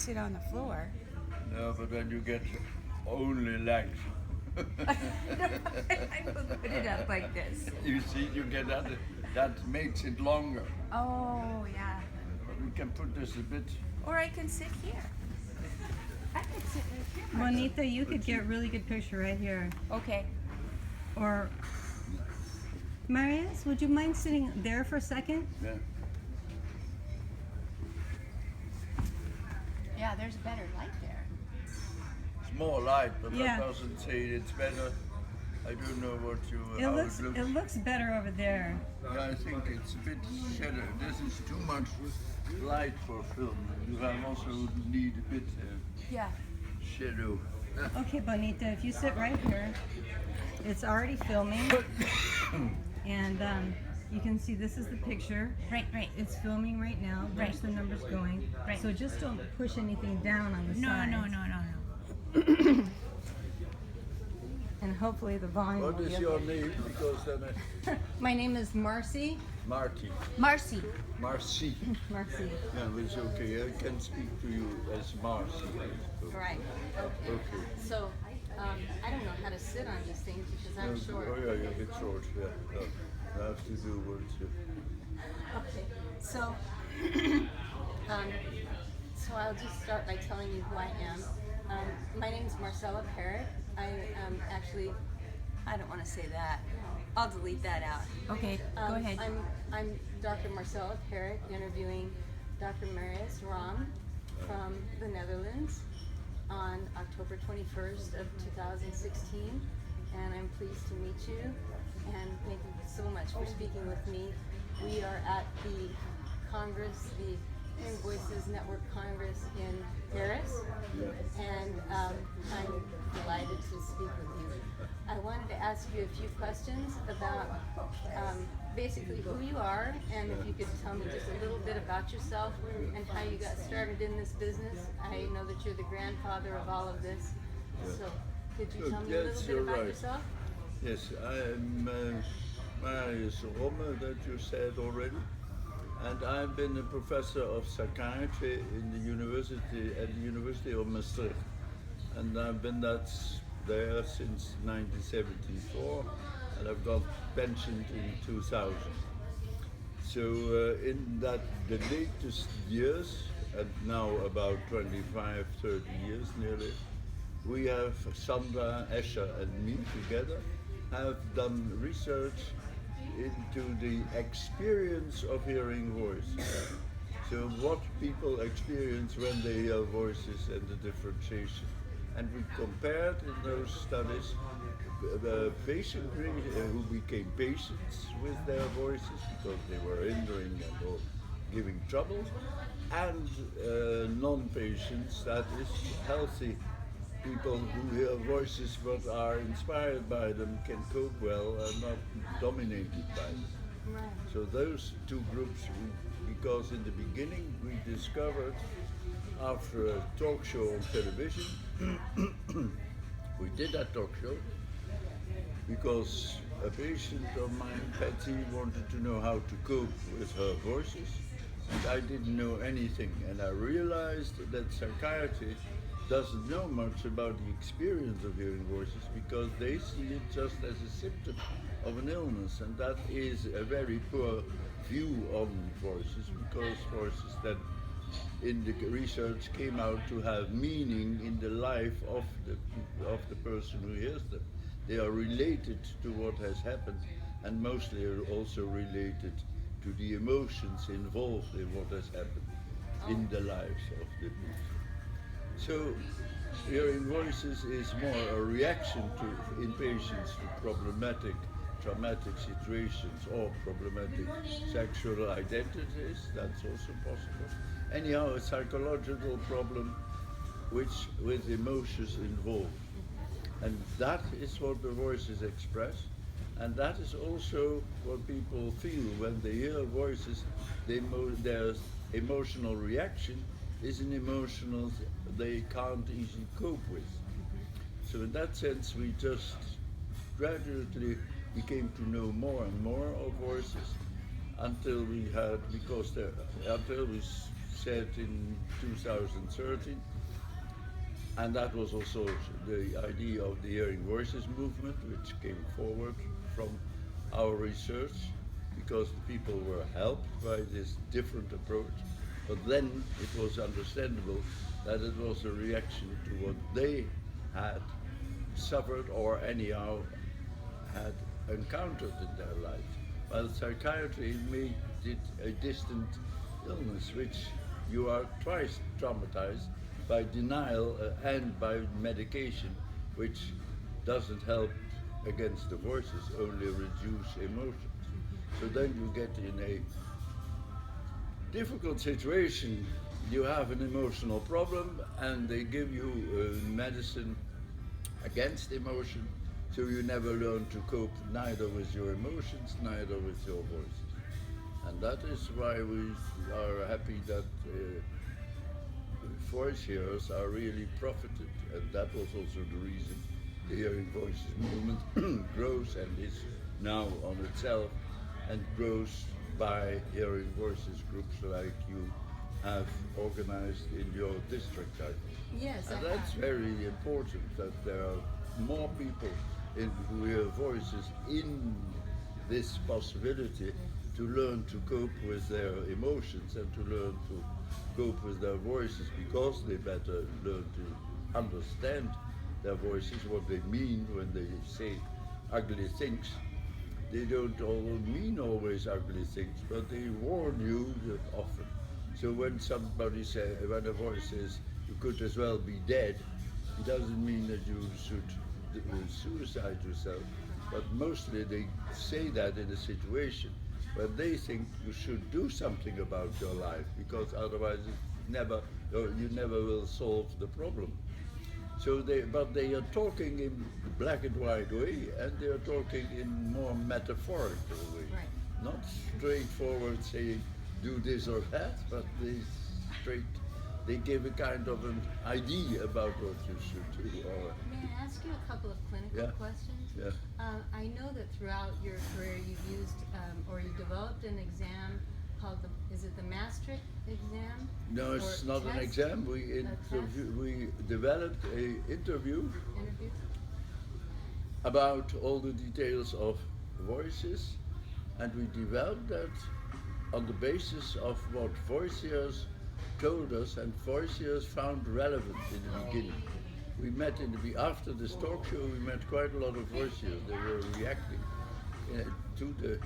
sit on the floor. No, but then you get only legs. I will put it up like this. You see, you get that. That makes it longer. Oh, yeah. We can put this a bit. Or I can sit here. I could sit right here. Juanita, you could get a really good picture right here. Okay. Or Marius, would you mind sitting there for a second? Yeah. Yeah, there's better light there. It's more light, but Yeah. that doesn't say it's better. I don't know what you. It how looks it it looks better over there. Yeah, I think it's a bit shadow. This is too much light for film. You have also need a bit Yeah. shadow. Okay, Bonita, if you sit right here, it's already filming, and you can see this is the picture. Right, right. It's filming right now. There's Right. the numbers going. Right. So just don't push anything down on the No, sides. no, no, no, no. And hopefully the volume What will is be your okay. name? Because then My name is Marcy. Marty. Marcy. Marcy. Marcy. Yeah, it's okay. I can speak to you as Marcy. Right. Okay. Okay. So I don't know how to sit on these things because I'm Oh short. yeah, you're a bit short. Yeah. No, I have to do what you. Okay. So so I'll just start by telling you who I am. My name is Marcella Parrott. I actually, I don't want to say that. I'll delete that out. Okay, go ahead. I'm Dr. Marcella Parrott interviewing Dr. Marius Romme from the Netherlands on October 21st of 2016, and I'm pleased to meet you, and thank you so much for speaking with me. We are at the Congress, the Invoices Network Congress in Paris, and I'm delighted to speak with you. I wanted to ask you a few questions about basically who you are, and if you could tell me just a little bit about yourself and how you got started in this business. I know that you're the grandfather of all of this, so could you tell me a little bit you're about right. yourself? Yes, I'm Marius Romme, that you said already. And I've been a professor of psychiatry in the university at the University of Maastricht, and I've been there since 1974, and I've got pensioned in 2000. So in the latest years, and now about 25, 30 years nearly, we have Sandra, Escher, and me together have done research into the experience of hearing voices. So what people experience when they hear voices and the differentiation. And we compared in those studies the patientry who became patients with their voices because they were hindering and or giving trouble, and non-patients, that is healthy people who hear voices but are inspired by them, can cope well and not dominated by them. Right. So those two groups, because in the beginning we discovered after a talk show on television, we did that talk show because a patient of mine, Patty, wanted to know how to cope with her voices, and I didn't know anything, and I realized that psychiatry doesn't know much about the experience of hearing voices because they see it just as a symptom of an illness, and that is a very poor view on voices, because voices that in the research came out to have meaning in the life of the person who hears them. They are related to what has happened, and mostly are also related to the emotions involved in what has happened in the lives of the people. So hearing voices is more a reaction to, in patients, to problematic traumatic situations or problematic sexual identities. That's also possible. Anyhow, a psychological problem which with emotions involved. And that is what the voices express. And that is also what people feel when they hear voices. Their emotional reaction is an emotional they can't easily cope with. So in that sense, we just gradually became to know more and more of voices until we had, until we said in 2013, and that was also the idea of the Hearing Voices movement, which came forward from our research, because the people were helped by this different approach. But then it was understandable that it was a reaction to what they had suffered or anyhow had encountered in their lives. While psychiatry made it a distant illness, which you are twice traumatized by denial and by medication, which doesn't help against the voices, only reduce emotions. So then you get in a difficult situation. You have an emotional problem and they give you medicine against emotion, so you never learn to cope neither with your emotions, neither with your voices. And that is why we are happy that voice hearers are really profited, and that was also the reason the Hearing Voices movement grows and is now on itself, and grows by hearing voices groups like you have organized in your district, I think. Yes, And I that's have. very important, that there are more people who hear voices in this possibility to learn to cope with their emotions and to learn to cope with their voices, because they better learn to understand their voices, what they mean when they say ugly things. They don't all mean always ugly things, but they warn you often. So when somebody says, when a voice says, you could as well be dead, it doesn't mean that you should suicide yourself, but mostly they say that in a situation where they think you should do something about your life, because otherwise you never will solve the problem. So but they are talking in black and white way, and they are talking in more metaphorical way. Right. Not straightforward saying do this or that, but they give a kind of an idea about what you should do. Or May I ask you a couple of clinical Yeah. questions? Yeah. I know that throughout your career you've used or you developed an exam called is it the Maastricht exam? No, it's Or not an test? exam. test? We developed a interview Interview? about all the details of voices, and we developed that on the basis of what voice hearers told us and voice hearers found relevant in the beginning. We met after this talk show, we met quite a lot of voice hearers. They were reacting to the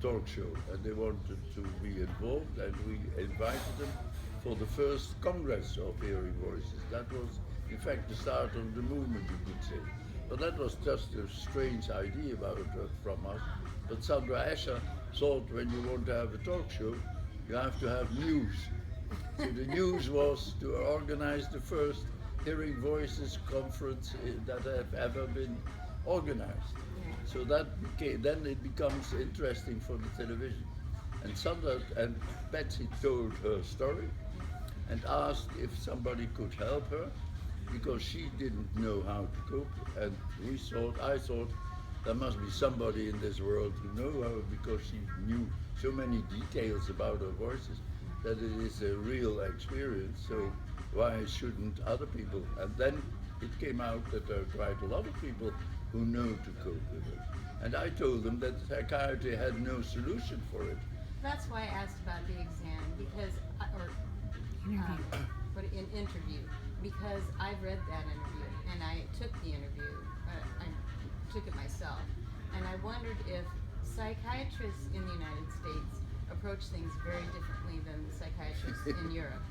talk show, and they wanted to be involved, and we invited them for the first Congress of Hearing Voices. That was, in fact, the start of the movement, you could say. But that was just a strange idea about it from us. But Sandra Escher thought when you want to have a talk show, you have to have news. So the news was to organize the first Hearing Voices conference that have ever been organized. So then it becomes interesting for the television. And Sandra and Betsy told her story and asked if somebody could help her, because she didn't know how to cope. And I thought, there must be somebody in this world who knew how, because she knew so many details about her voices, that it is a real experience. So why shouldn't other people? And then it came out that there are quite a lot of people who know to cope with it. And I told them that psychiatry had no solution for it. That's why I asked about the exam, because an interview, because I've read that interview and I took the interview. I took it myself, and I wondered if psychiatrists in the United States approach things very differently than psychiatrists in Europe,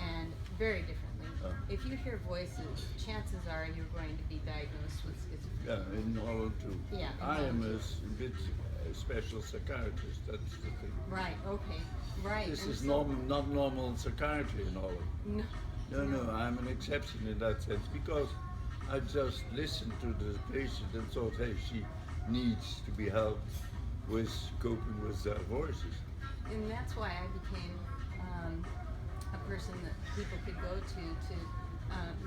and very differently. If you hear voices, chances are you're going to be diagnosed with schizophrenia. Yeah, in Holland too. Yeah, in I am Holland. a bit special psychiatrist, that's the thing. Right. Okay. Right. This and is so- not normal psychiatry in Holland. No. No, I'm an exception in that sense, because I just listened to the patient and thought, hey, she needs to be helped with coping with their voices. And that's why I became a person that people could go to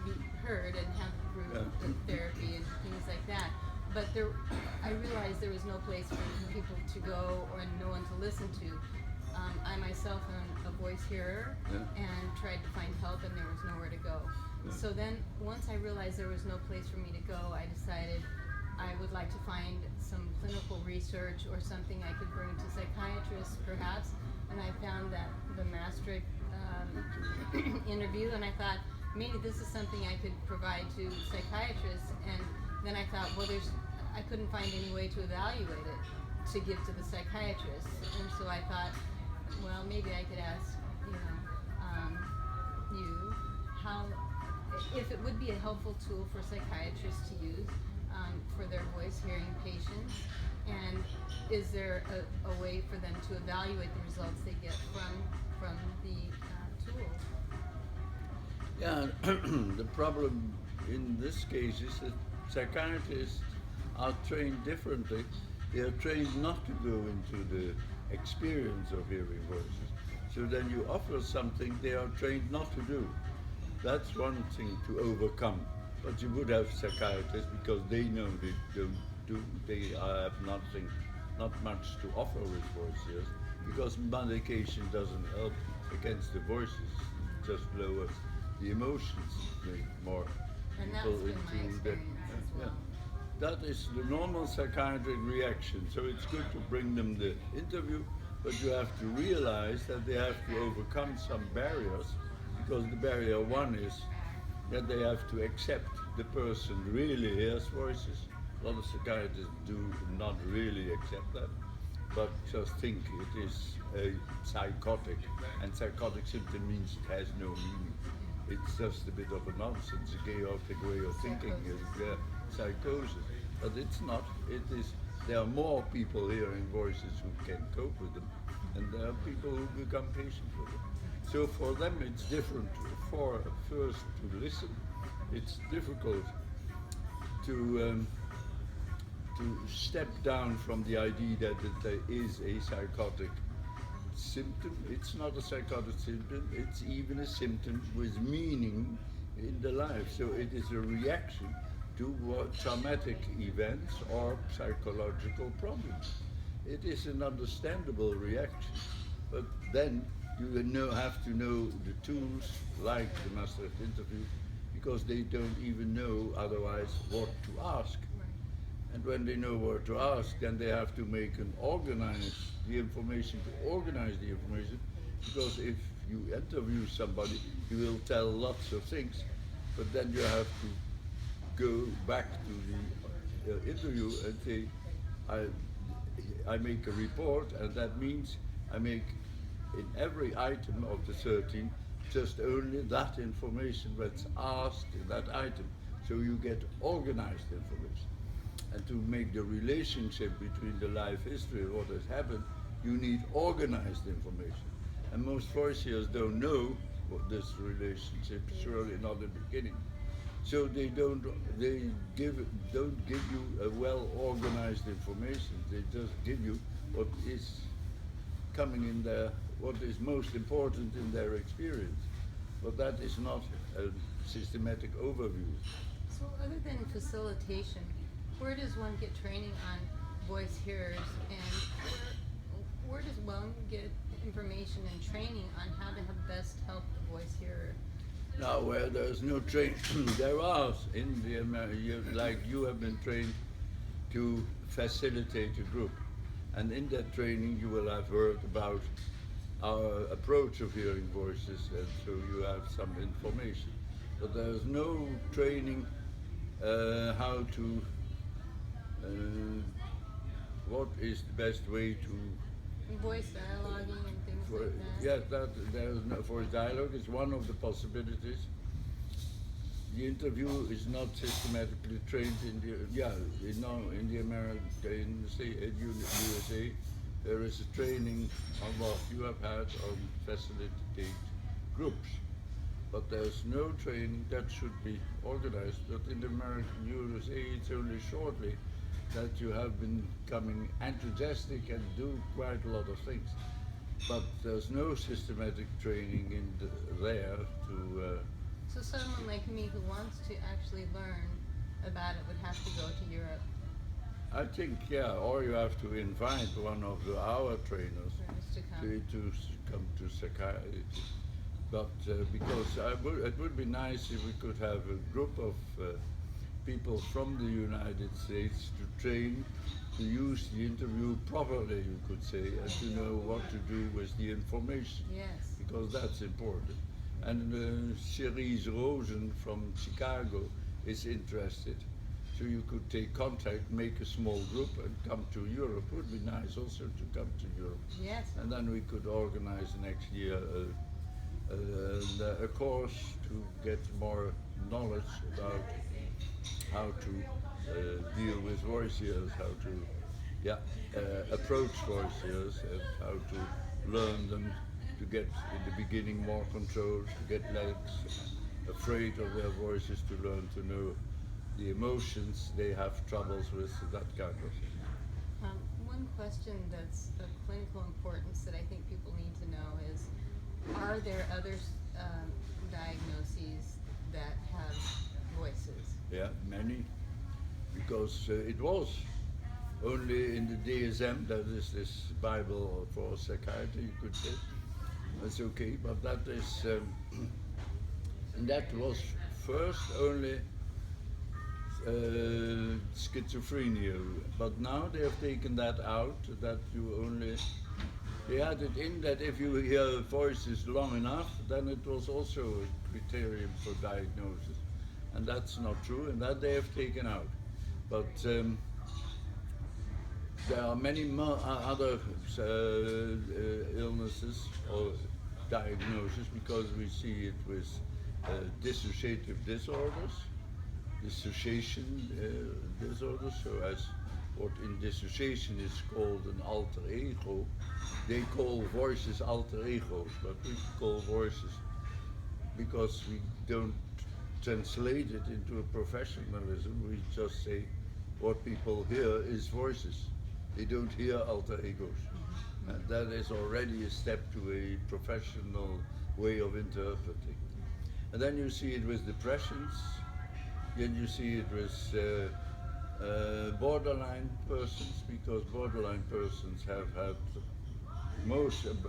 be heard and have group therapy and things like that. But I realized there was no place for people to go or no one to listen to I myself am a voice hearer and tried to find help, and there was nowhere to go. So then, once I realized there was no place for me to go, I decided I would like to find some clinical research or something I could bring to psychiatrists, perhaps. And I found that the Maastricht interview, and I thought maybe this is something I could provide to psychiatrists. And then I thought, well, I couldn't find any way to evaluate it to give to the psychiatrist. And so I thought, well, maybe I could ask, you how, if it would be a helpful tool for psychiatrists to use for their voice hearing patients, and is there a way for them to evaluate the results they get from the tool? Yeah, the problem in this case is that psychiatrists are trained differently. They are trained not to go into the experience of hearing voices. So then you offer something they are trained not to do. That's one thing to overcome. But you would have psychiatrists because they know they don't do, they have nothing, not much to offer with voice hears, because medication doesn't help against the voices, it just lowers the emotions, make more And that's people been my into experience as well. That is the normal psychiatric reaction. So it's good to bring them the interview, but you have to realize that they have to overcome some barriers, because the barrier one is that they have to accept the person really hears voices. A lot of psychiatrists do not really accept that, but just think it is a psychotic, and psychotic simply means it has no meaning. It's just a bit of a nonsense, a chaotic way of thinking is psychosis. But it's not. It is. There are more people hearing voices who can cope with them, and there are people who become patient with them. So for them it's different. For first to listen, it's difficult to step down from the idea that there is a psychotic symptom. It's not a psychotic symptom, it's even a symptom with meaning in the life. So it is a reaction to what traumatic events or psychological problems. It is an understandable reaction, but then you have to know the tools like the Maastricht interview, because they don't even know otherwise what to ask. And when they know what to ask, then they have to make to organize the information, because if you interview somebody, you will tell lots of things, but then you have to go back to the interview and say, I make a report, and that means I make in every item of the 13 just only that information that's asked in that item, so you get organized information. And to make the relationship between the life history and what has happened, you need organized information. And most voice hearers don't know what this relationship, surely not in the beginning. So they don't give you a well organized information. They just give you what is coming in there, what is most important in their experience. But that is not a systematic overview. So other than facilitation, where does one get training on voice hearers, and where does one get information and training on how to have best help the voice hearer? Now, where there's no training, there are in the like you have been trained to facilitate a group, and in that training you will have heard about our approach of hearing voices, and so you have some information. But there's no training how to what is the best way to Voice dialoguing and things for, like that. yes, that there's no, for dialogue is one of the possibilities. The interview is not systematically trained in the American, in the USA, there is a training on what you have had on facilitate groups, but there's no training that should be organized. But in the American USA, it's only shortly that you have been becoming enthusiastic and do quite a lot of things. But there's no systematic training in there to... So someone like me who wants to actually learn about it would have to go to Europe. I think, yeah, or you have to invite one of our trainers To come. to come to psychiatry. But because it would be nice if we could have a group of people from the United States to train, to use the interview properly, you could say, and to know what to do with the information, Yes. because that's important. And Cherise Rosen from Chicago is interested. So you could take contact, make a small group, and come to Europe. It would be nice also to come to Europe. Yes. And then we could organize next year a course to get more knowledge about how to deal with voice hearers, how to approach voice hearers, and how to learn them to get in the beginning more control, to get less afraid of their voices, to learn to know the emotions they have troubles with, that kind of thing. One question that's of clinical importance that I think people need to know is, are there other diagnoses that have voices? Yeah, many, because it was only in the DSM, that is this Bible for psychiatry, you could say. That's okay, but that is, and that was first only schizophrenia, but now they have taken that out, that you only, they added in that if you hear voices long enough, then it was also a criterion for diagnosis. And that's not true, and that they have taken out. But there are many other illnesses or diagnoses, because we see it with dissociative disorders, dissociation disorders, so as what in dissociation is called an alter ego. They call voices alter egos, but we call voices, because we don't translate it into a professionalism, we just say what people hear is voices. They don't hear alter egos. And that is already a step to a professional way of interpreting. And then you see it with depressions, then you see it with borderline persons, because borderline persons have had,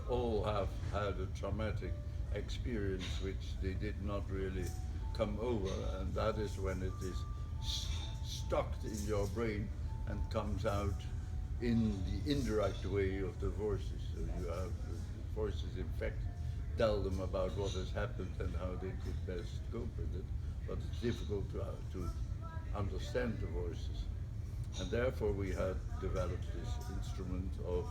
all have had a traumatic experience which they did not really come over, and that is when it is stuck in your brain and comes out in the indirect way of the voices. So you have the voices, in fact, tell them about what has happened and how they could best cope with it, but it's difficult to understand the voices. And therefore we had developed this instrument of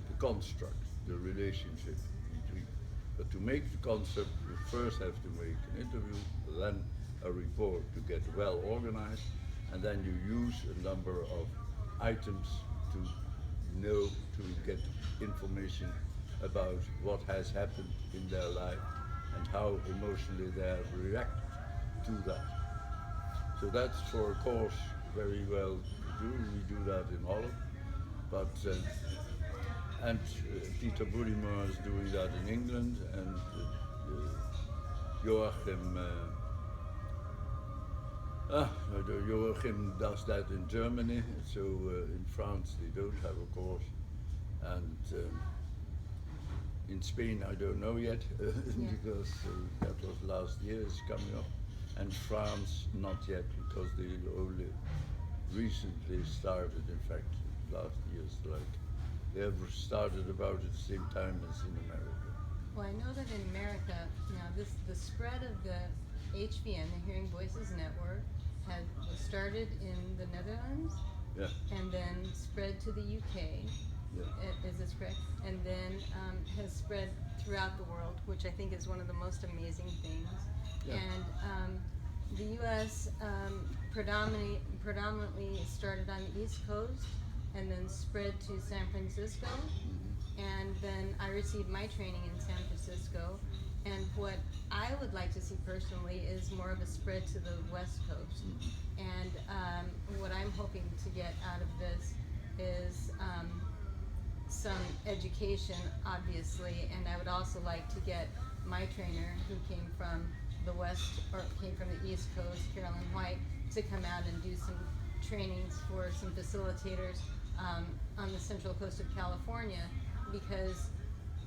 the construct, the relationship between. But to make the concept, you first have to make an interview, then a report to get well organized, and then you use a number of items to know, to get information about what has happened in their life and how emotionally they have reacted to that. So that's for a course very well to do. We do that in Holland, but Peter Budimer is doing that in England, and Joachim Joachim does that in Germany. So in France they don't have a course, and in Spain I don't know yet because that was last year. It's coming up, and France not yet, because they only recently started. In fact, last year's like they have started about at the same time as in America. Well, I know that in America now, the spread of the HVN, the Hearing Voices Network, was started in the Netherlands, and then spread to the UK. Is this correct? And then has spread throughout the world, which I think is one of the most amazing things. And the U.S. Predominantly started on the East Coast, and then spread to San Francisco. And then I received my training in San Francisco. And what I would like to see personally is more of a spread to the West Coast. And what I'm hoping to get out of this is some education, obviously, and I would also like to get my trainer, who came from the West, or came from the East Coast, Carolyn White, to come out and do some trainings for some facilitators on the central coast of California, because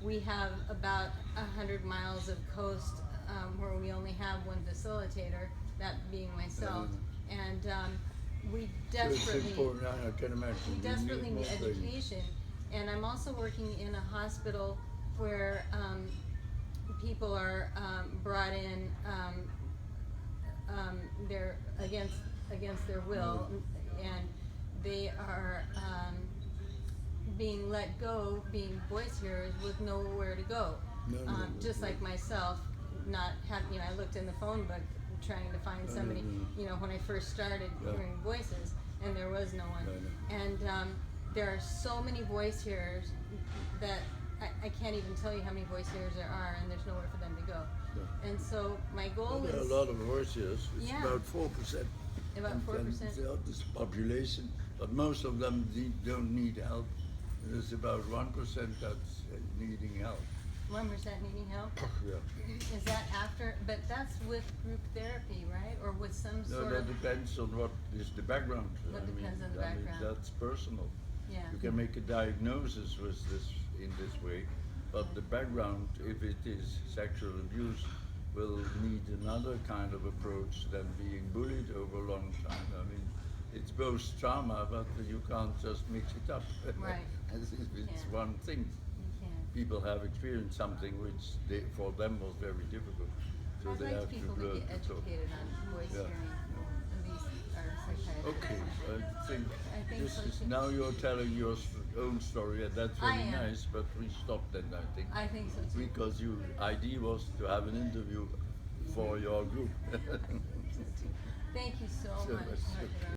we have about 100 miles of coast where we only have one facilitator, that being myself, and we So it's desperately important, I can imagine. we You desperately more need training. education. And I'm also working in a hospital where people are brought in, they're against their will, and they are being let go, being voice hearers with nowhere to go. Just like myself, not have, I looked in the phone book trying to find somebody, when I first started hearing voices, and there was no one. And there are so many voice hearers that I can't even tell you how many voice hearers there are, and there's nowhere for them to go. And so my goal There are is a lot of voices. It's Yeah. about 4%. about 4%. Of this population, but most of them don't need help. There's about 1% that's needing help. 1% needing help. Yeah. Is that after? But that's with group therapy, right? Or with some No, sort that of. depends on what is the background. What depends on the I mean, background. that's personal. Yeah. You can make a diagnosis with this in this way, but the background, if it is sexual abuse, will need another kind of approach than being bullied over a long time. I mean, it's both trauma, but you can't just mix it up. Right. As if it's Yeah. one thing. You can. People have experienced something which for them was very difficult, so I'd they like have people to to learn get to talk. educated on voice Yeah. hearing, and these are psychiatrists. Okay, I think this so is too. now you're telling your own story, and that's I very am. nice. But we stopped then, I think, I think so too. because your idea was to have an interview for your group. Thank you so So much. much. Dr.